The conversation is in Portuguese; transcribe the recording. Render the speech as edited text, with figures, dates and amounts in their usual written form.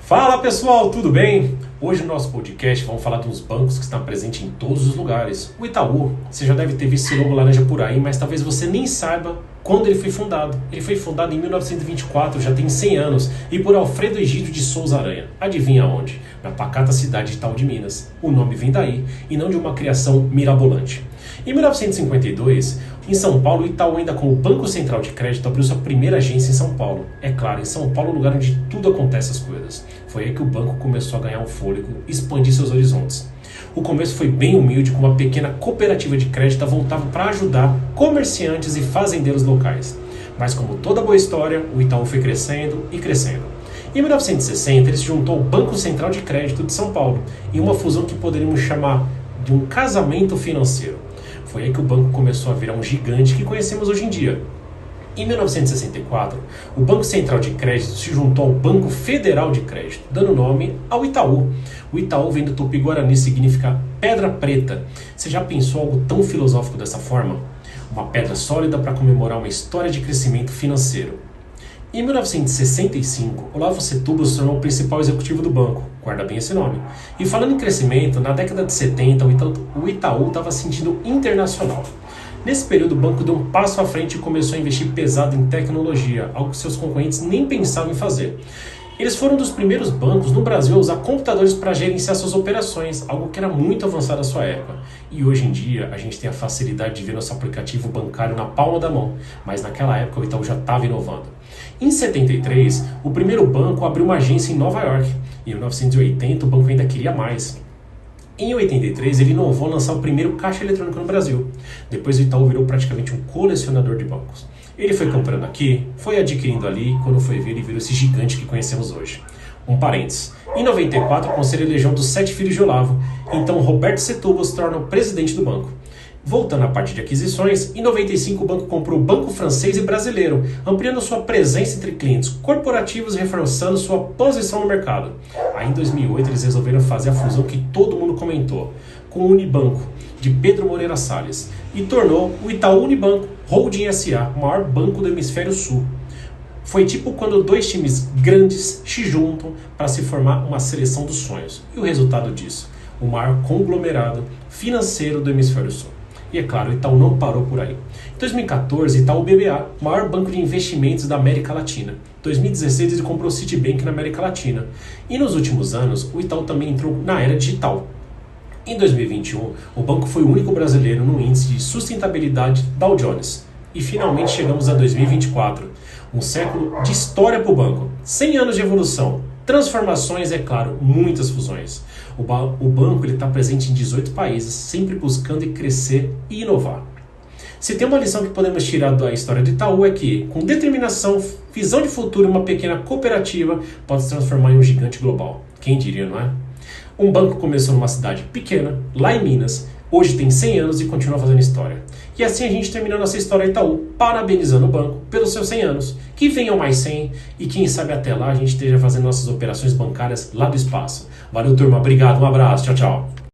Fala pessoal, tudo bem? Hoje no nosso podcast vamos falar de uns bancos que estão presentes em todos os lugares. O Itaú, você já deve ter visto esse logo laranja por aí, mas talvez você nem saiba quando ele foi fundado. Ele foi fundado em 1924, já tem 100 anos, e por Alfredo Egídio de Souza Aranha. Adivinha onde? Na pacata cidade de Itaú de Minas. O nome vem daí, e não de uma criação mirabolante. Em 1952, em São Paulo, o Itaú, ainda como Banco Central de Crédito, abriu sua primeira agência em São Paulo. É claro, em São Paulo é o lugar onde tudo acontece as coisas. Foi aí que o banco começou a ganhar um fôlego e expandir seus horizontes. O começo foi bem humilde, com uma pequena cooperativa de crédito voltada para ajudar comerciantes e fazendeiros locais. Mas como toda boa história, o Itaú foi crescendo e crescendo. Em 1960, ele se juntou ao Banco Central de Crédito de São Paulo, em uma fusão que poderíamos chamar de um casamento financeiro. Foi aí que o banco começou a virar um gigante que conhecemos hoje em dia. Em 1964, o Banco Central de Crédito se juntou ao Banco Federal de Crédito, dando nome ao Itaú. O Itaú vem do tupi-guarani e significa pedra preta. Você já pensou algo tão filosófico dessa forma? Uma pedra sólida para comemorar uma história de crescimento financeiro. Em 1965, Olavo Setúbal se tornou o principal executivo do banco, guarda bem esse nome. E falando em crescimento, na década de 70, o Itaú estava sentindo internacional. Nesse período, o banco deu um passo à frente e começou a investir pesado em tecnologia, algo que seus concorrentes nem pensavam em fazer. Eles foram um dos primeiros bancos no Brasil a usar computadores para gerenciar suas operações, algo que era muito avançado à sua época. E hoje em dia, a gente tem a facilidade de ver nosso aplicativo bancário na palma da mão, mas naquela época o Itaú já estava inovando. Em 73, o primeiro banco abriu uma agência em Nova York. Em 1980, o banco ainda queria mais. Em 83, ele inovou ao lançar o primeiro caixa eletrônico no Brasil. Depois o Itaú virou praticamente um colecionador de bancos. Ele foi comprando aqui, foi adquirindo ali, e quando foi ver, ele virou esse gigante que conhecemos hoje. Um parênteses. Em 94, o Conselho elegeu um dos 7 filhos de Olavo. Então, Roberto Setúbal se torna o presidente do banco. Voltando à parte de aquisições, em 95 o banco comprou o Banco Francês e Brasileiro, ampliando sua presença entre clientes corporativos e reforçando sua posição no mercado. Aí em 2008 eles resolveram fazer a fusão que todo mundo comentou, com o Unibanco, de Pedro Moreira Salles, e tornou o Itaú Unibanco Holding S.A., o maior banco do hemisfério sul. Foi tipo quando dois times grandes se juntam para se formar uma seleção dos sonhos. E o resultado disso? O maior conglomerado financeiro do hemisfério sul. E é claro, o Itaú não parou por aí. Em 2014, Itaú BBA, maior banco de investimentos da América Latina. Em 2016, ele comprou o Citibank na América Latina. E nos últimos anos, o Itaú também entrou na era digital. Em 2021, o banco foi o único brasileiro no índice de sustentabilidade Dow Jones. E finalmente chegamos a 2024, um século de história para o banco. 100 anos de evolução, transformações e, é claro, muitas fusões. O banco está presente em 18 países, sempre buscando crescer e inovar. Se tem uma lição que podemos tirar da história do Itaú é que, com determinação, visão de futuro e uma pequena cooperativa, pode se transformar em um gigante global. Quem diria, não é? Um banco começou numa cidade pequena, lá em Minas, hoje tem 100 anos e continua fazendo história. E assim a gente terminou nossa história Itaú, parabenizando o banco pelos seus 100 anos. Que venham mais 100 e quem sabe até lá a gente esteja fazendo nossas operações bancárias lá do espaço. Valeu, turma. Obrigado. Um abraço. Tchau, tchau.